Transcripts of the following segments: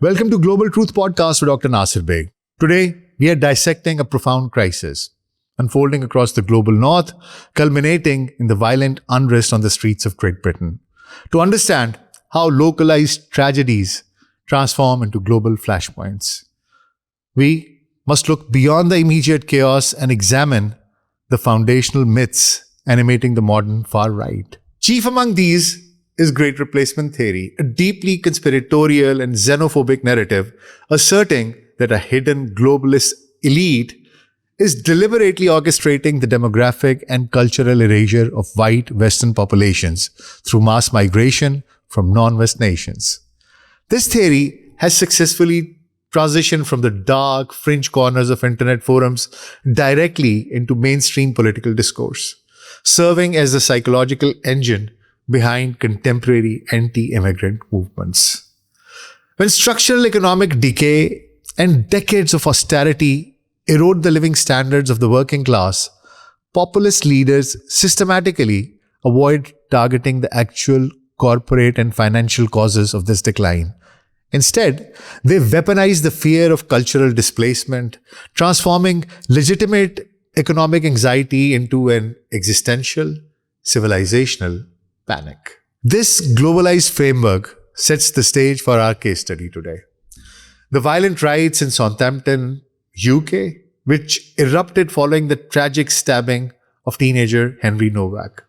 Welcome to Global Truth Podcast with Dr. Nasir Baig. Today, we are dissecting a profound crisis unfolding across the global north, culminating in the violent unrest on the streets of Great Britain. To understand how localized tragedies transform into global flashpoints, we must look beyond the immediate chaos and examine the foundational myths animating the modern far right. Chief among these is Great Replacement theory, a deeply conspiratorial and xenophobic narrative asserting that a hidden globalist elite is deliberately orchestrating the demographic and cultural erasure of white Western populations through mass migration from non-West nations. This theory has successfully transitioned from the dark, fringe corners of internet forums directly into mainstream political discourse, serving as the psychological engine behind contemporary anti-immigrant movements. When structural economic decay and decades of austerity erode the living standards of the working class, populist leaders systematically avoid targeting the actual corporate and financial causes of this decline. Instead, they weaponize the fear of cultural displacement, transforming legitimate economic anxiety into an existential, civilizational panic. This globalized framework sets the stage for our case study today. The violent riots in Southampton, UK, which erupted following the tragic stabbing of teenager Henry Nowak.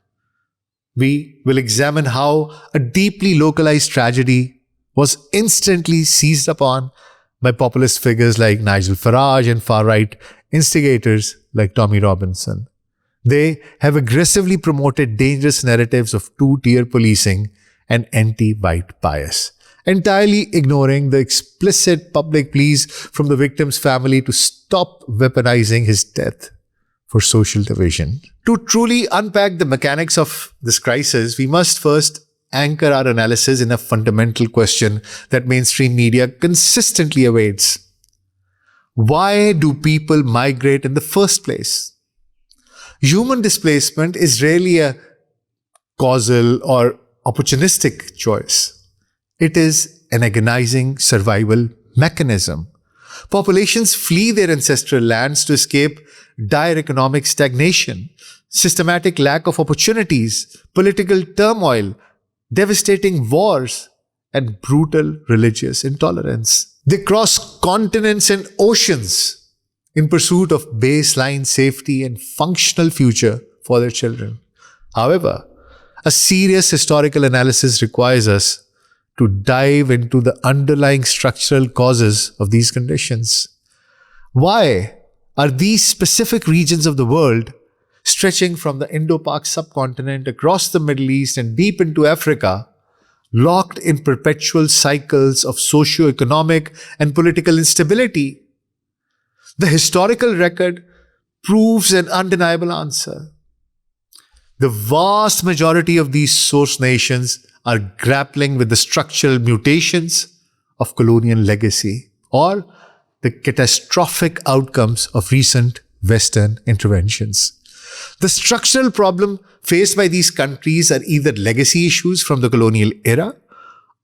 We will examine how a deeply localized tragedy was instantly seized upon by populist figures like Nigel Farage and far-right instigators like Tommy Robinson. They have aggressively promoted dangerous narratives of two-tier policing and anti-white bias, entirely ignoring the explicit public pleas from the victim's family to stop weaponizing his death for social division. To truly unpack the mechanics of this crisis, we must first anchor our analysis in a fundamental question that mainstream media consistently evades. Why do people migrate in the first place? Human displacement is rarely a causal or opportunistic choice. It is an agonizing survival mechanism. Populations flee their ancestral lands to escape dire economic stagnation, systematic lack of opportunities, political turmoil, devastating wars, and brutal religious intolerance. They cross continents and oceans in pursuit of baseline safety and functional future for their children. However, a serious historical analysis requires us to dive into the underlying structural causes of these conditions. Why are these specific regions of the world, stretching from the Indo-Pak subcontinent across the Middle East and deep into Africa, locked in perpetual cycles of socio-economic and political instability? The historical record proves an undeniable answer. The vast majority of these source nations are grappling with the structural mutations of colonial legacy or the catastrophic outcomes of recent Western interventions. The structural problem faced by these countries are either legacy issues from the colonial era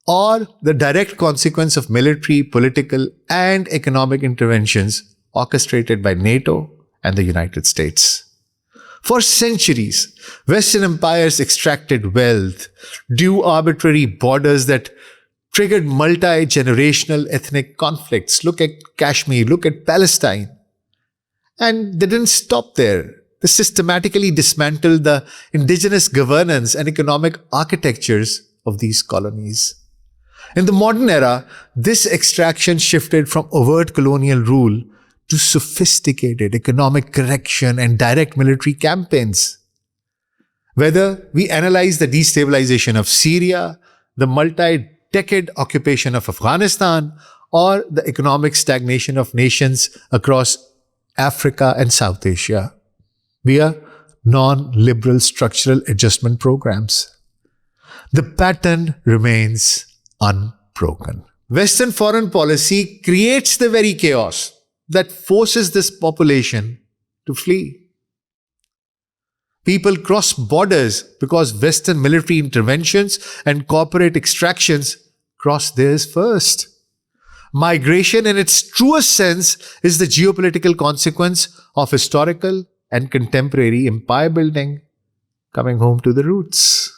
or the direct consequence of military, political, and economic interventions orchestrated by NATO and the United States. For centuries, Western empires extracted wealth, drew arbitrary borders that triggered multi-generational ethnic conflicts. Look at Kashmir, look at Palestine. And they didn't stop there. They systematically dismantled the indigenous governance and economic architectures of these colonies. In the modern era, this extraction shifted from overt colonial rule to sophisticated economic correction and direct military campaigns. Whether we analyze the destabilization of Syria, the multi-decade occupation of Afghanistan, or the economic stagnation of nations across Africa and South Asia, we are non-liberal structural adjustment programs. The pattern remains unbroken. Western foreign policy creates the very chaos that forces this population to flee. People cross borders because Western military interventions and corporate extractions cross theirs first. Migration, in its truest sense, is the geopolitical consequence of historical and contemporary empire building coming home to the roots.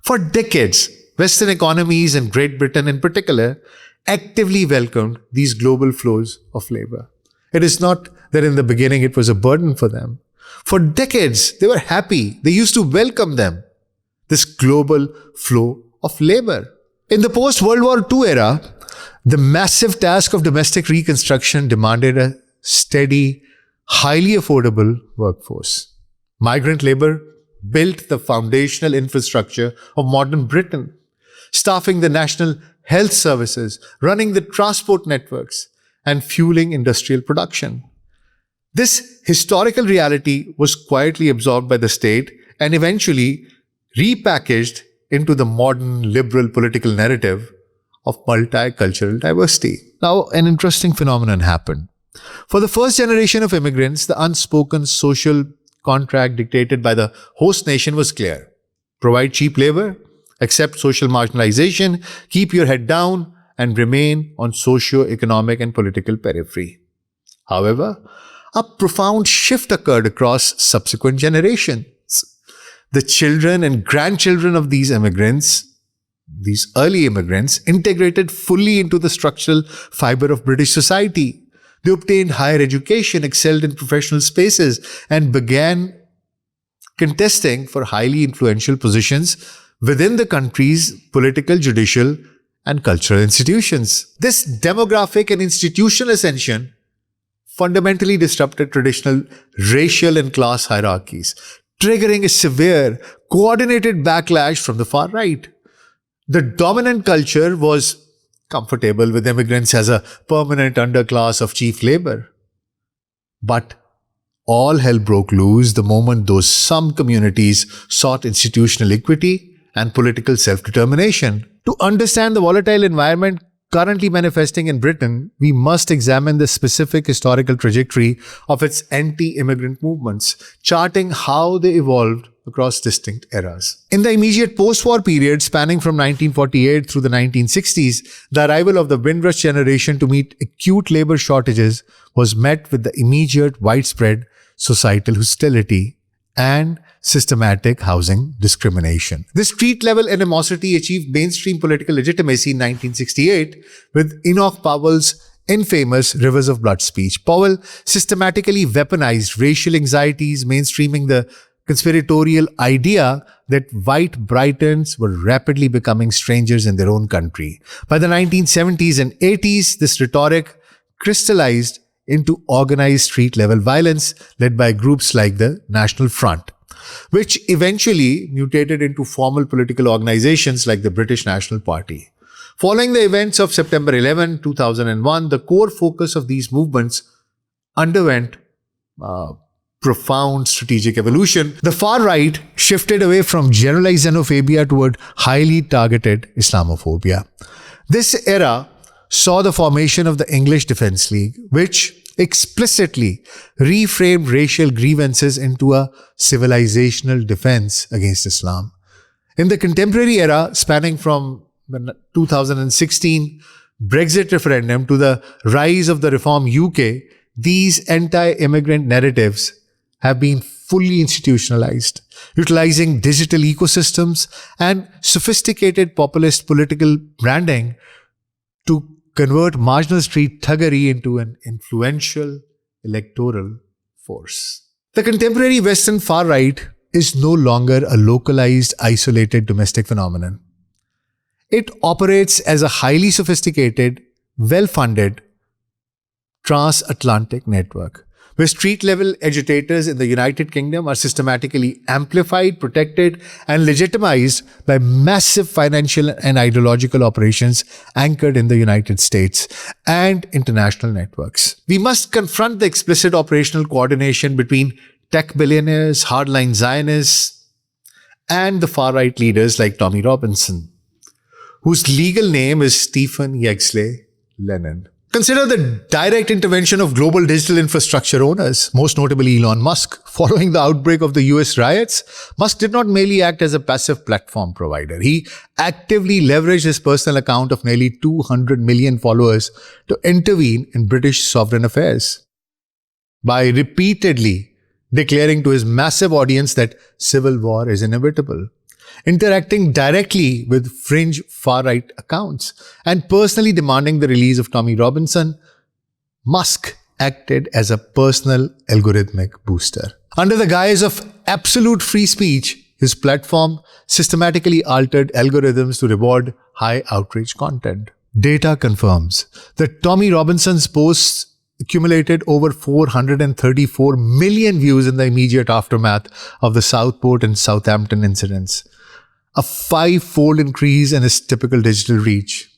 For decades, Western economies and Great Britain in particular actively welcomed these global flows of labor. It is not that in the beginning it was a burden for them. For decades, they were happy. They used to welcome them, this global flow of labor. In the post-World War II era, the massive task of domestic reconstruction demanded a steady, highly affordable workforce. Migrant labor built the foundational infrastructure of modern Britain, staffing the national health services, running the transport networks, and fueling industrial production. This historical reality was quietly absorbed by the state and eventually repackaged into the modern liberal political narrative of multicultural diversity. Now, an interesting phenomenon happened. For the first generation of immigrants, the unspoken social contract dictated by the host nation was clear. Provide cheap labor, accept social marginalization, keep your head down, and remain on socio-economic and political periphery. However, a profound shift occurred across subsequent generations. The children and grandchildren of these immigrants, these early immigrants, integrated fully into the structural fiber of British society. They obtained higher education, excelled in professional spaces, and began contesting for highly influential positions within the country's political, judicial, and cultural institutions. This demographic and institutional ascension fundamentally disrupted traditional racial and class hierarchies, triggering a severe, coordinated backlash from the far right. The dominant culture was comfortable with immigrants as a permanent underclass of cheap labor. But all hell broke loose the moment some communities sought institutional equity and political self-determination. To understand the volatile environment currently manifesting in Britain, we must examine the specific historical trajectory of its anti-immigrant movements, charting how they evolved across distinct eras. In the immediate post-war period spanning from 1948 through the 1960s, the arrival of the Windrush generation to meet acute labor shortages was met with the immediate widespread societal hostility and systematic housing discrimination. This street-level animosity achieved mainstream political legitimacy in 1968 with Enoch Powell's infamous Rivers of Blood speech. Powell systematically weaponized racial anxieties, mainstreaming the conspiratorial idea that white Britons were rapidly becoming strangers in their own country. By the 1970s and 80s, this rhetoric crystallized into organized street-level violence led by groups like the National Front, which eventually mutated into formal political organizations like the British National Party. Following the events of September 11, 2001, the core focus of these movements underwent profound strategic evolution. The far right shifted away from generalized xenophobia toward highly targeted Islamophobia. This era saw the formation of the English Defence League, which explicitly reframed racial grievances into a civilizational defense against Islam. In the contemporary era, spanning from the 2016 Brexit referendum to the rise of the Reform UK, these anti-immigrant narratives have been fully institutionalized, utilizing digital ecosystems and sophisticated populist political branding to convert marginal street thuggery into an influential electoral force. The contemporary Western far right is no longer a localized, isolated domestic phenomenon. It operates as a highly sophisticated, well-funded transatlantic network, where street-level agitators in the United Kingdom are systematically amplified, protected, and legitimized by massive financial and ideological operations anchored in the United States and international networks. We must confront the explicit operational coordination between tech billionaires, hardline Zionists, and the far-right leaders like Tommy Robinson, whose legal name is Stephen Yegsley Lennon. Consider the direct intervention of global digital infrastructure owners, most notably Elon Musk. Following the outbreak of the US riots, Musk did not merely act as a passive platform provider. He actively leveraged his personal account of nearly 200 million followers to intervene in British sovereign affairs by repeatedly declaring to his massive audience that civil war is inevitable, interacting directly with fringe far-right accounts, and personally demanding the release of Tommy Robinson. Musk acted as a personal algorithmic booster. Under the guise of absolute free speech, his platform systematically altered algorithms to reward high outrage content. Data confirms that Tommy Robinson's posts accumulated over 434 million views in the immediate aftermath of the Southport and Southampton incidents, a 5-fold increase in his typical digital reach.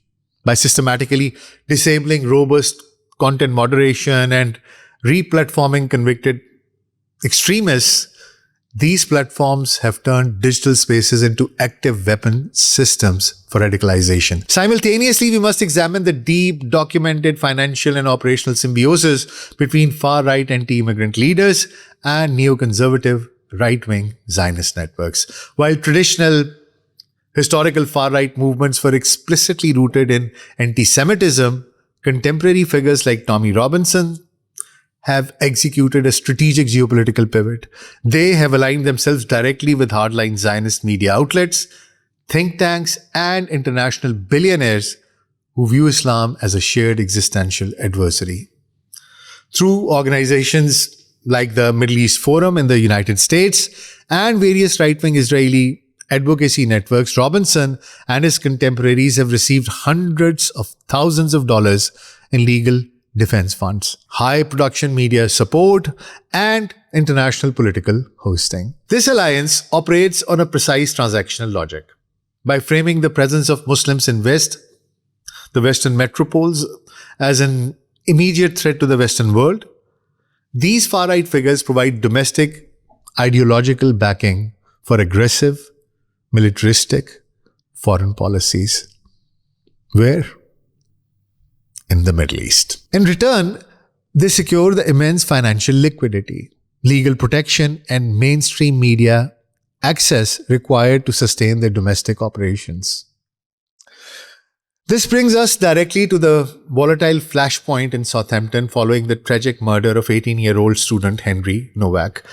By systematically disabling robust content moderation and re-platforming convicted extremists, these platforms have turned digital spaces into active weapon systems for radicalization. Simultaneously, we must examine the deep, documented financial and operational symbiosis between far-right anti-immigrant leaders and neoconservative right-wing Zionist networks. While traditional historical far-right movements were explicitly rooted in anti-Semitism, contemporary figures like Tommy Robinson have executed a strategic geopolitical pivot. They have aligned themselves directly with hardline Zionist media outlets, think tanks, and international billionaires who view Islam as a shared existential adversary. Through organizations like the Middle East Forum in the United States and various right-wing Israeli advocacy networks, Robinson and his contemporaries have received hundreds of thousands of dollars in legal defense funds, high production media support, and international political hosting. This alliance operates on a precise transactional logic. By framing the presence of Muslims in the Western metropoles, as an immediate threat to the Western world, these far-right figures provide domestic ideological backing for aggressive, militaristic foreign policies. Where? In the Middle East. In return, they secure the immense financial liquidity, legal protection, and mainstream media access required to sustain their domestic operations. This brings us directly to the volatile flashpoint in Southampton following the tragic murder of 18-year-old student Henry Nowak.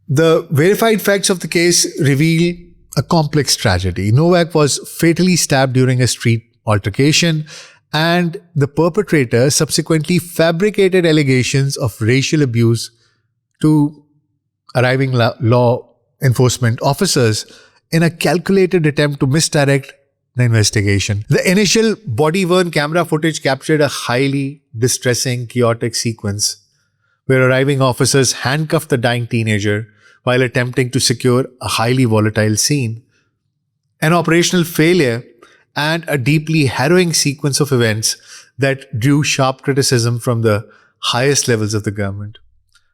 The verified facts of the case reveal a complex tragedy. Nowak was fatally stabbed during a street altercation, and the perpetrator subsequently fabricated allegations of racial abuse to arriving law enforcement officers in a calculated attempt to misdirect the investigation. The initial body-worn camera footage captured a highly distressing, chaotic sequence where arriving officers handcuffed the dying teenager while attempting to secure a highly volatile scene. An operational failure and a deeply harrowing sequence of events that drew sharp criticism from the highest levels of the government.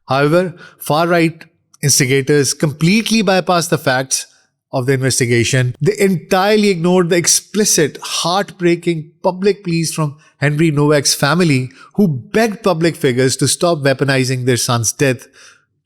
However, far-right instigators completely bypassed the facts of the investigation. They entirely ignored the explicit, heartbreaking public pleas from Henry Nowak's family, who begged public figures to stop weaponizing their son's death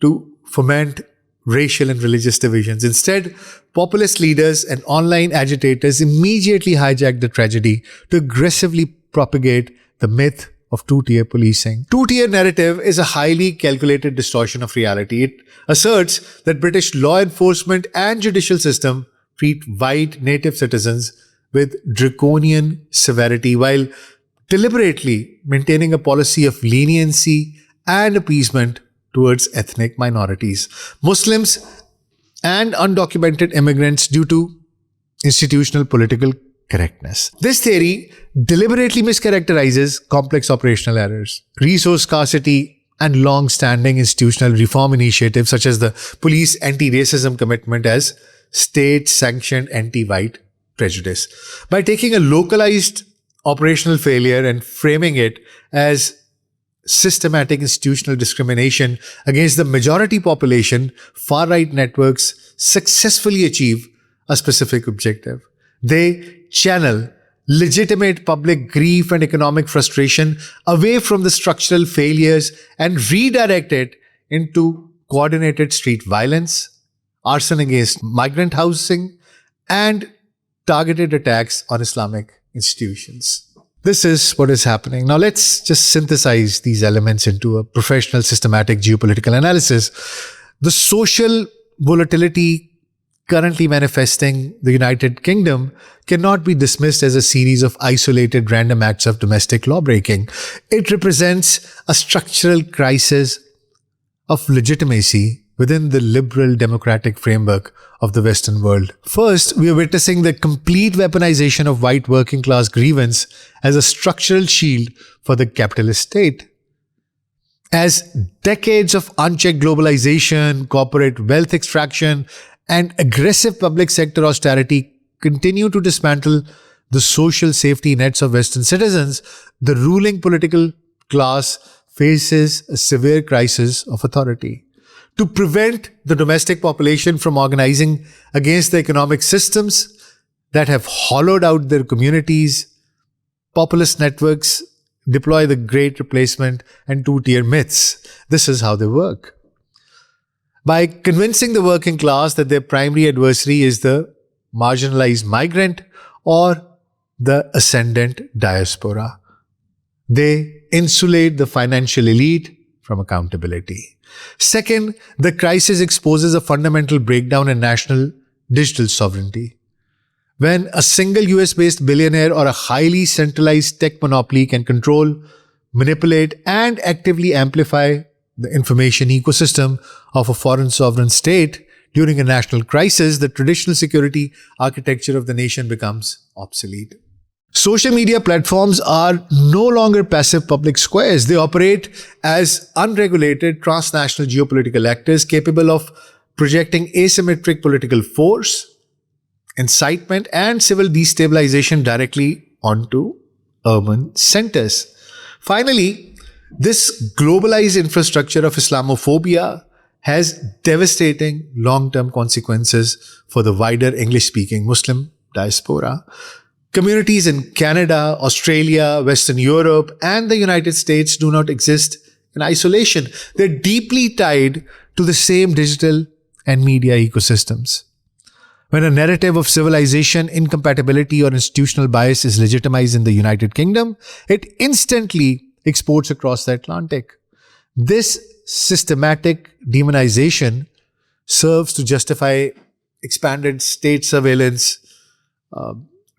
to foment racial and religious divisions. Instead, populist leaders and online agitators immediately hijacked the tragedy to aggressively propagate the myth of two-tier policing. Two-tier narrative is a highly calculated distortion of reality. It asserts that British law enforcement and judicial system treat white native citizens with draconian severity while deliberately maintaining a policy of leniency and appeasement towards ethnic minorities, Muslims, and undocumented immigrants due to institutional political correctness. This theory deliberately mischaracterizes complex operational errors, resource scarcity, and long-standing institutional reform initiatives such as the police anti-racism commitment as state-sanctioned anti-white prejudice. By taking a localized operational failure and framing it as systematic institutional discrimination against the majority population, far-right networks successfully achieve a specific objective. They channel legitimate public grief and economic frustration away from the structural failures and redirect it into coordinated street violence, arson against migrant housing, and targeted attacks on Islamic institutions. This is what is happening. Now let's just synthesize these elements into a professional, systematic geopolitical analysis. The social volatility currently manifesting the United Kingdom cannot be dismissed as a series of isolated random acts of domestic lawbreaking. It represents a structural crisis of legitimacy within the liberal democratic framework of the Western world. First, we are witnessing the complete weaponization of white working class grievance as a structural shield for the capitalist state. As decades of unchecked globalization, corporate wealth extraction, and aggressive public sector austerity continue to dismantle the social safety nets of Western citizens, the ruling political class faces a severe crisis of authority. To prevent the domestic population from organizing against the economic systems that have hollowed out their communities, populist networks deploy the great replacement and two-tier myths. This is how they work. By convincing the working class that their primary adversary is the marginalized migrant or the ascendant diaspora, they insulate the financial elite from accountability. Second, the crisis exposes a fundamental breakdown in national digital sovereignty. When a single US-based billionaire or a highly centralized tech monopoly can control, manipulate, and actively amplify the information ecosystem of a foreign sovereign state during a national crisis, the traditional security architecture of the nation becomes obsolete. Social media platforms are no longer passive public squares. They operate as unregulated transnational geopolitical actors capable of projecting asymmetric political force, incitement, and civil destabilization directly onto urban centers. Finally, this globalized infrastructure of Islamophobia has devastating long-term consequences for the wider English-speaking Muslim diaspora. Communities in Canada, Australia, Western Europe, and the United States do not exist in isolation. They're deeply tied to the same digital and media ecosystems. When a narrative of civilization incompatibility or institutional bias is legitimized in the United Kingdom, it instantly exports across the Atlantic. This systematic demonization serves to justify expanded state surveillance,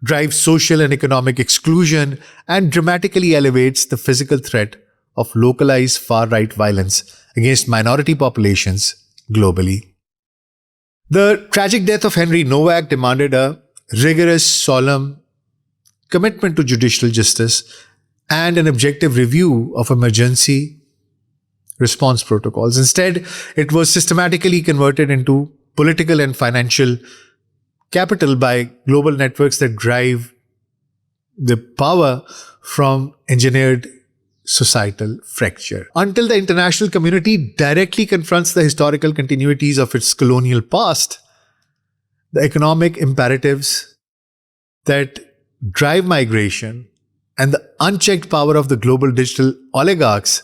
drives social and economic exclusion, and dramatically elevates the physical threat of localized far-right violence against minority populations globally. The tragic death of Henry Nowak demanded a rigorous, solemn commitment to judicial justice and an objective review of emergency response protocols. Instead, it was systematically converted into political and financial capital by global networks that drive the power from engineered societal fracture. Until the international community directly confronts the historical continuities of its colonial past, the economic imperatives that drive migration, and the unchecked power of the global digital oligarchs,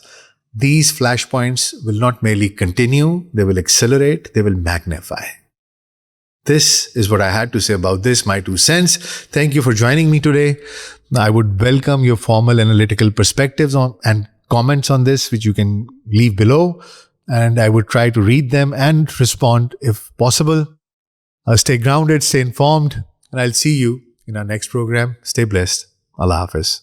these flashpoints will not merely continue, they will accelerate, they will magnify. This is what I had to say about this, my 2 cents. Thank you for joining me today. I would welcome your formal analytical perspectives on and comments on this, which you can leave below. And I would try to read them and respond if possible. Stay grounded, stay informed, and I'll see you in our next program. Stay blessed. Allah Hafiz.